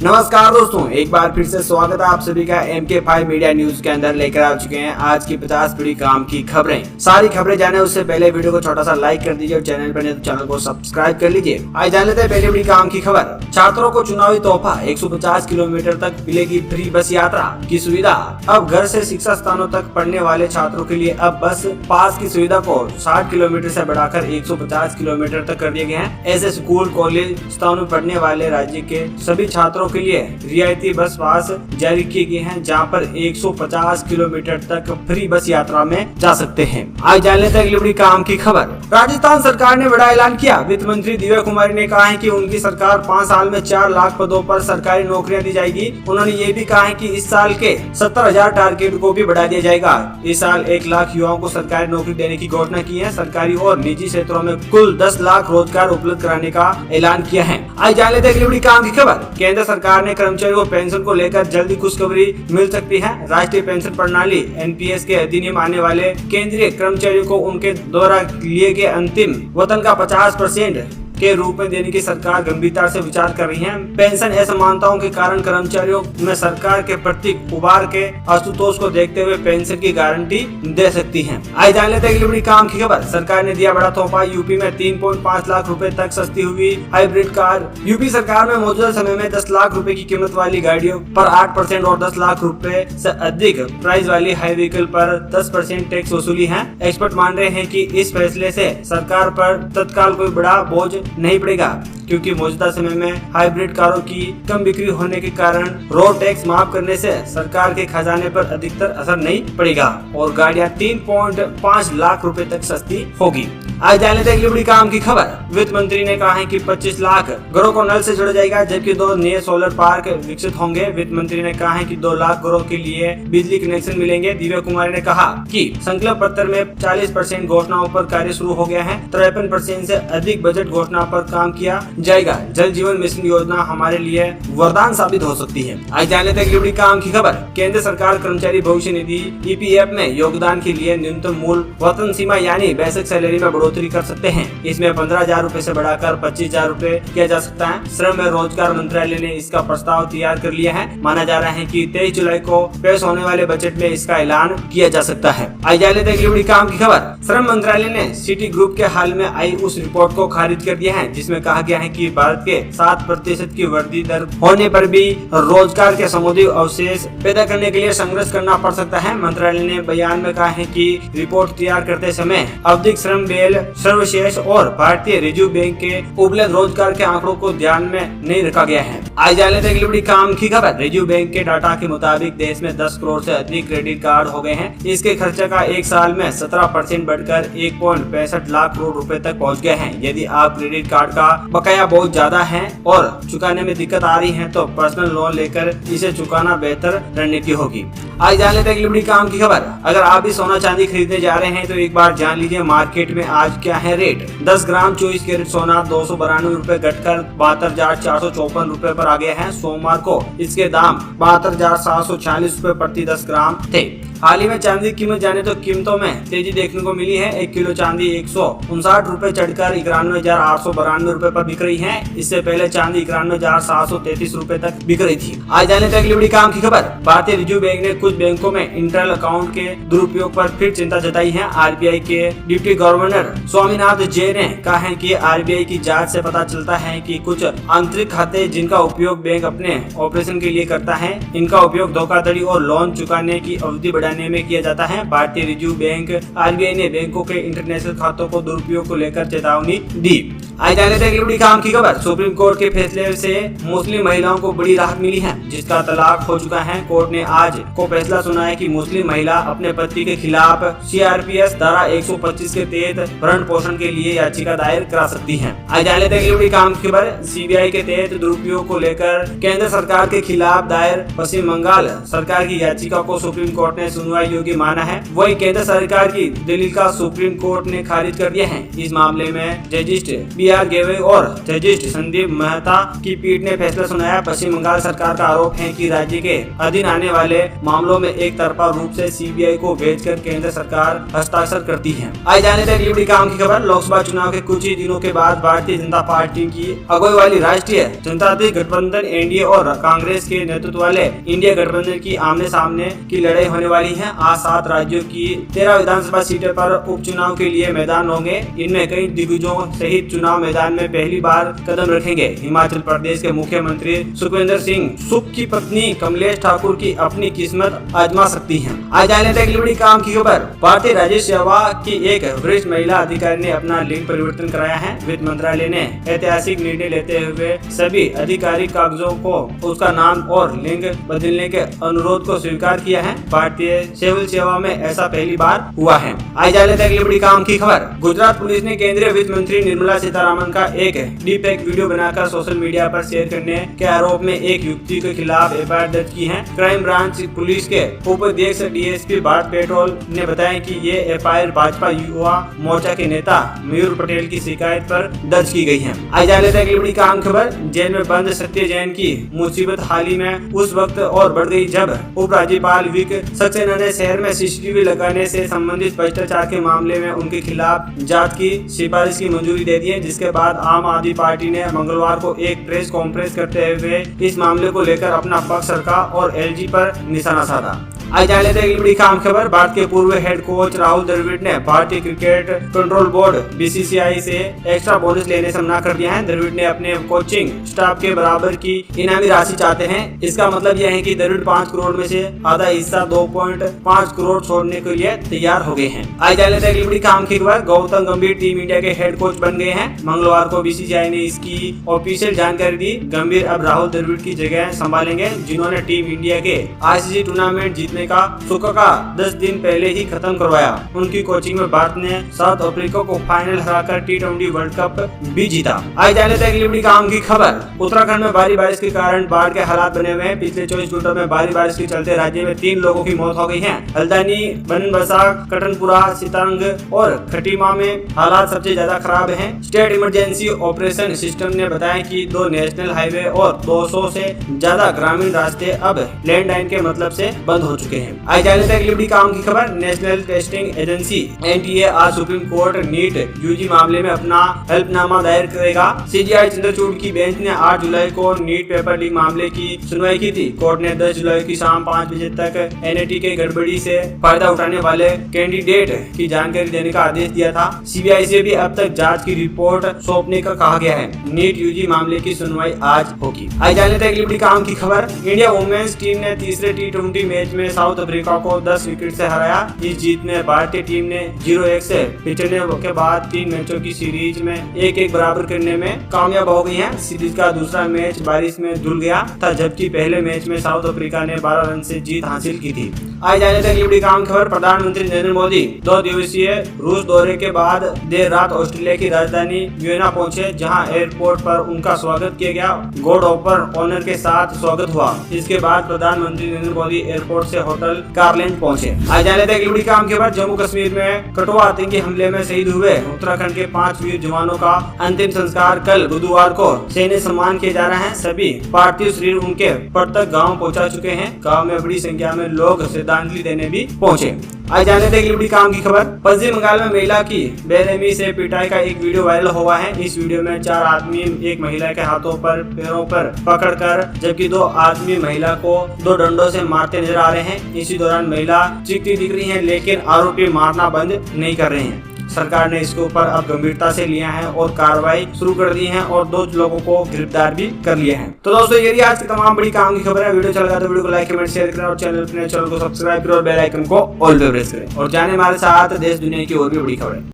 नमस्कार दोस्तों, एक बार फिर से स्वागत है आप सभी का MK5 मीडिया न्यूज के अंदर। लेकर आ चुके हैं आज की 50 बड़ी काम की खबरें। सारी खबरें जाने उससे पहले वीडियो को छोटा सा लाइक कर दीजिए और चैनल पर नहीं तो चैनल को सब्सक्राइब कर लीजिए। आज जान लेते हैं पहली बड़ी काम की खबर। छात्रों को चुनावी तोहफा, 150 किलोमीटर तक मिलेगी फ्री बस यात्रा की सुविधा। अब घर से शिक्षा स्थानों तक पढ़ने वाले छात्रों के लिए अब बस पास की सुविधा को 60 किलोमीटर से बढ़ाकर 150 किलोमीटर तक कर दिए गए हैं। ऐसे स्कूल कॉलेज स्थानों में पढ़ने वाले राज्य के सभी छात्रों के लिए रियायती बस पास जारी किए गए हैं, जहां पर 150 किलोमीटर तक फ्री बस यात्रा में जा सकते हैं। आज जान लेते हैं अगली बड़ी काम की खबर। राजस्थान सरकार ने बड़ा ऐलान किया। वित्त मंत्री दिव्या कुमारी ने कहा है कि उनकी सरकार 5 साल में 4 लाख पदों पर सरकारी नौकरियां दी जाएगी। उन्होंने ये भी कहा है कि इस साल के 70,000 टारगेट को भी बढ़ा दिया जाएगा। इस साल 1 लाख युवाओं को सरकारी नौकरी देने की घोषणा की है। सरकारी और निजी क्षेत्रों में कुल 10 लाख रोजगार उपलब्ध कराने का ऐलान किया है। आज जान लेते हैं अगली बड़ी काम की खबर। केंद्र सरकार ने कर्मचारियों को पेंशन को लेकर जल्दी खुशखबरी मिल सकती है। राष्ट्रीय पेंशन प्रणाली NPS के अधीन आने वाले केंद्रीय कर्मचारियों को उनके द्वारा लिए गए अंतिम वेतन का 50% के रूप में देने की सरकार गंभीरता से विचार कर रही है। पेंशन असमानताओं के कारण कर्मचारियों में सरकार के प्रति उबार के असंतोष को देखते हुए पेंशन की गारंटी दे सकती है। आज जान लेते हैं अगली बड़ी काम की खबर। सरकार ने दिया बड़ा तोहफा। यूपी में 3.5 लाख रुपए तक सस्ती हुई हाइब्रिड कार। यूपी सरकार में मौजूदा समय में 10 लाख रुपए की कीमत वाली गाड़ियों पर 8% और 10 लाख रुपए से अधिक प्राइस वाली हाई व्हीकल पर 10% टैक्स वसूली है। एक्सपर्ट मान रहे हैं कि इस फैसले से सरकार पर तत्काल कोई बड़ा बोझ नहीं पड़ेगा, क्योंकि मौजूदा समय में हाइब्रिड कारों की कम बिक्री होने के कारण रोड टैक्स माफ करने से सरकार के खजाने पर अधिकतर असर नहीं पड़ेगा और गाड़ियां 3.5 लाख रुपए तक सस्ती होगी। आज जान लेते हैं अगली बड़ी काम की खबर। वित्त मंत्री ने कहा है कि 25 लाख घरों को नल से जोड़ा जाएगा, जबकि 2 नए सोलर पार्क विकसित होंगे। वित्त मंत्री ने कहा है कि 2 लाख घरों के लिए बिजली कनेक्शन मिलेंगे। दिव्या कुमारी ने कहा कि संकल्प पत्र में 40% घोषणाओं पर कार्य शुरू हो गया है। 53% से अधिक बजट घोषणा पर काम किया जाएगा। जल जीवन मिशन योजना हमारे लिए वरदान साबित हो सकती है। आज जान लेते हैं अगली बड़ी काम की खबर। केंद्र सरकार कर्मचारी भविष्य निधि EPF में योगदान के लिए न्यूनतम मूल वेतन सीमा यानी बेसिक सैलरी में बढ़ोतरी कर सकते हैं। इसमें 15,000 रूपए से बढ़ाकर 25,000 रूपए किया जा सकता है। श्रम एवं रोजगार मंत्रालय ने इसका प्रस्ताव तैयार कर लिया है। माना जा रहा है कि 23 जुलाई को पेश होने वाले बजट में इसका ऐलान किया जा सकता है। आज जान लेते हैं अगली बड़ी काम की खबर। श्रम मंत्रालय ने सिटी ग्रुप के हाल में आई उस रिपोर्ट को खारिज कर दिया है, जिसमें कहा गया है कि भारत के 7% की वृद्धि दर होने पर भी रोजगार के समुदाय अवशेष पैदा करने के लिए संघर्ष करना पड़ सकता है। मंत्रालय ने बयान में कहा है कि रिपोर्ट तैयार करते समय आवधिक श्रम बेल, सर्वशेष और भारतीय रिजर्व बैंक के उपलब्ध रोजगार के आंकड़ों को ध्यान में नहीं रखा गया है। आज जान लेते हैं अगली बड़ी काम की खबर। रिजर्व बैंक के डाटा के मुताबिक देश में 10 करोड़ से अधिक क्रेडिट कार्ड हो गए हैं। इसके खर्चे का एक साल में 17% बढ़कर 1.65 लाख करोड़ रुपए तक पहुंच गए हैं। यदि आप क्रेडिट कार्ड का बकाया बहुत ज्यादा है और चुकाने में दिक्कत आ रही है तो पर्सनल लोन लेकर इसे चुकाना बेहतर रणनीति होगी। आज जान लेते हैं अगली बड़ी काम की खबर। अगर आप भी सोना चांदी खरीदने जा रहे हैं तो एक बार जान लीजिए मार्केट में आज क्या है रेट। 10 ग्राम 24 कैरेट सोना 292 रूपए घटकर 72,454 रूपए पर आ गया है। सोमवार को इसके दाम 72,746 रूपए प्रति 10 ग्राम थे। हाल ही में चांदी की कीमत जाने तो कीमतों में तेजी देखने को मिली है। 1 किलो चांदी 159 रूपए चढ़कर 91,892 रूपए पर बिक रही है। इससे पहले चांदी 91,733 रूपए तक बिक रही थी। आज जाने तक अगली बड़ी काम की खबर। भारतीय रिजर्व बैंक ने कुछ बैंकों में इंटरनल अकाउंट के दुरुपयोग पर फिर चिंता जताई है। RBI के डिप्टी गवर्नर स्वामीनाथ जे ने कहा है कि RBI की जांच से पता चलता है कि कुछ आंतरिक खाते जिनका उपयोग बैंक अपने ऑपरेशन के लिए करता है, इनका उपयोग धोखाधड़ी और लोन चुकाने की अवधि बढ़ाने में किया जाता है। भारतीय रिजर्व बैंक RBI ने बैंकों के इंटरनेशनल खातों को दुरुपयोग को लेकर चेतावनी दी। आज जाने तक अगली बड़ी काम की खबर। सुप्रीम कोर्ट के फैसले से मुस्लिम महिलाओं को बड़ी राहत मिली है, जिसका तलाक हो चुका है। कोर्ट ने आज को फैसला सुनाया कि मुस्लिम महिला अपने पति के खिलाफ CRPS धारा 125 के तहत भरण पोषण के लिए याचिका दायर करा सकती है। आज जाने तक अगली बड़ी काम की खबर। CBI के तहत दुरुपयोग को लेकर केंद्र सरकार के खिलाफ दायर पश्चिम बंगाल सरकार की याचिका को सुप्रीम कोर्ट ने सुनवाई योग्य माना है। वही केंद्र सरकार की दलील का सुप्रीम कोर्ट ने खारिज कर दिया है। इस मामले में जजिस्ट BR गेवे और जस्टिस संदीप मेहता की पीठ ने फैसला सुनाया। पश्चिम बंगाल सरकार का आरोप है कि राज्य के अधीन आने वाले मामलों में एक तरफा रूप से CBI को भेजकर केंद्र सरकार हस्ताक्षर करती है। आए जाने तक बड़ी काम की खबर। लोकसभा चुनाव के कुछ ही दिनों के बाद भारतीय जनता पार्टी की अगुवाई वाली राष्ट्रीय जनतांत्रिक गठबंधन NDA और कांग्रेस के नेतृत्व वाले इंडिया गठबंधन की आमने सामने की लड़ाई होने वाली है। आज 7 राज्यों की 13 विधानसभा सीटों पर उपचुनाव के लिए मैदान होंगे। इनमें कई दिग्गजों सहित चुनाव मैदान में पहली बार कदम रखेंगे। हिमाचल प्रदेश के मुख्यमंत्री सुखविंदर सिंह सुख की पत्नी कमलेश ठाकुर की अपनी किस्मत आजमा सकती हैं। आज जाने तक बड़ी काम की खबर। भारतीय राज्य सेवा की एक वरिष्ठ महिला अधिकारी ने अपना लिंग परिवर्तन कराया है। वित्त मंत्रालय ने ऐतिहासिक निर्णय लेते हुए सभी आधिकारिक कागजों को उसका नाम और लिंग बदलने के अनुरोध को स्वीकार किया है। भारतीय सिविल सेवा में ऐसा पहली बार हुआ है। आज जाने तक बड़ी काम की खबर। गुजरात पुलिस ने केंद्रीय वित्त मंत्री निर्मला सीतारमण का एक डीपफेक वीडियो बनाकर सोशल मीडिया पर शेयर करने के आरोप में एक युवती के खिलाफ FIR दर्ज की है। क्राइम ब्रांच पुलिस के उपाध्यक्ष DSP भारत पेट्रोल ने बताया कि ये FIR भाजपा युवा मोर्चा के नेता मयूर पटेल की शिकायत पर दर्ज की गई है। आज जाने तक बड़ी काम खबर। जेल में बंद सत्य जैन की मुसीबत हाल ही में उस वक्त और बढ़ गई जब उपराज्यपाल विक सक्सेना ने शहर में CCTV लगाने से संबंधित भ्रष्टाचार के मामले में उनके खिलाफ जांच की सिफारिश की मंजूरी दे दी है। जिसके बाद आम आदमी पार्टी ने मंगलवार को एक प्रेस कॉन्फ्रेंस करते हुए इस मामले को लेकर अपना पक्ष रखा और LG पर निशाना साधा। आज जान लेते हैं बड़ी खास खबर। भारत के पूर्व हेड कोच राहुल द्रविड़ ने भारतीय क्रिकेट कंट्रोल बोर्ड BCCI से एक्स्ट्रा बोनस लेने से मना कर दिया है। द्रविड़ ने अपने कोचिंग स्टाफ के बराबर की इनामी राशि चाहते हैं। इसका मतलब यह है कि द्रविड़ 5 करोड़ में से आधा हिस्सा 2.5 करोड़ छोड़ने के लिए तैयार हो गए हैं। आज जान लेते हैं बड़ी खास खबर। गौतम गंभीर टीम इंडिया के हेड कोच बन गए हैं। मंगलवार को BCCI ने इसकी ऑफिशियल जानकारी दी। गंभीर अब राहुल द्रविड़ की जगह संभालेंगे, जिन्होंने टीम इंडिया के ICC टूर्नामेंट जीतने का सुख का 10 दिन पहले ही खत्म करवाया। उनकी कोचिंग में भारत ने साउथ अफ्रीका को फाइनल हराकर T20 वर्ल्ड कप भी जीता। आज जाने तक बड़ी काम की खबर। उत्तराखंड में भारी बारिश के कारण बाढ़ के हालात बने हुए हैं। पिछले 24 घंटों में भारी बारिश के चलते राज्य में 3 लोगों की मौत हो गई है। हल्द्वानी, बनबसा, कटनपुरा, सितांग और खटीमा में हालात सबसे ज्यादा खराब हैं। स्टेट इमरजेंसी ऑपरेशन सिस्टम ने बताया कि 2 नेशनल हाईवे और 200 से ज्यादा ग्रामीण रास्ते अब लैंडलाइन के मतलब से बंद हो चुके हैं। आज जाने तक बड़ी काम की खबर। नेशनल टेस्टिंग एजेंसी NTA आज सुप्रीम कोर्ट नीट UG मामले में अपना हल्फनामा दायर करेगा। CJI चंद्रचूड़ की बेंच ने 8 जुलाई को नीट पेपर लीक मामले की सुनवाई की थी। कोर्ट ने 10 जुलाई की शाम 5 बजे तक NAT के गड़बड़ी से फायदा उठाने वाले कैंडिडेट की जानकारी देने का आदेश दिया था। CBI से भी अब तक जांच की रिपोर्ट सौंपने का कहा गया है। नीट UG मामले की सुनवाई आज होगी। आज जाने तक बड़ी काम की खबर। इंडिया वुमेन्स टीम ने तीसरे T20 मैच में साउथ अफ्रीका को 10 विकेट से हराया। इस जीत में भारतीय टीम ने 0-1 से पिछड़ने के बाद 3 मैचों की सीरीज में 1-1 बराबर करने में कामयाब हो गई है। सीरीज का दूसरा मैच बारिश में धुल गया था, जबकि पहले मैच में साउथ अफ्रीका ने 12 रन से जीत हासिल की थी। आज जाने तक बड़ी काम खबर। प्रधानमंत्री नरेंद्र मोदी 2 दिवसीय रूस दौरे के बाद देर रात ऑस्ट्रेलिया की राजधानी वियना पहुंचे, जहां एयरपोर्ट पर उनका स्वागत किया गया। गार्ड ऑफ ऑनर के साथ स्वागत हुआ। इसके बाद प्रधानमंत्री नरेंद्र मोदी एयरपोर्ट से होटल कारलैंड पहुंचे। आज जाने तक बड़ी काम के बाद। जम्मू कश्मीर में कठुआ आतंकी हमले में शहीद हुए उत्तराखंड के 5 वीर जवानों का अंतिम संस्कार कल बुधवार को सैन्य सम्मान किया जा रहा है। सभी पार्थिव शरीर उनके प्रत्येक गाँव पहुँचा चुके हैं। गाँव में बड़ी संख्या में लोग श्रद्धांजलि देने भी पहुँचे। आज जाने तक बड़ी काम की खबर। पश्चिम बंगाल में महिला की बेरहमी से पिटाई का एक वीडियो वायरल हुआ है। इस वीडियो में 4 आदमी एक महिला के हाथों पर पैरों पर पकड़कर, जबकि 2 आदमी महिला को 2 डंडों से मारते नजर आ रहे हैं। इसी दौरान महिला चीखती दिख रही है, लेकिन आरोपी मारना बंद नहीं कर रहे हैं। सरकार ने इसके ऊपर अब गंभीरता से लिया है और कार्रवाई शुरू कर दी है और 2 लोगों को गिरफ्तार भी कर लिया है। तो दोस्तों, ये आज की तमाम बड़ी काम की खबर है। वीडियो चल रहा है तो वीडियो को लाइक कमेंट शेयर करें और चैनल को सब्सक्राइब करें और बेल आइकन को ऑल पे प्रेस करें और जाने हमारे साथ देश दुनिया की और भी बड़ी खबरें।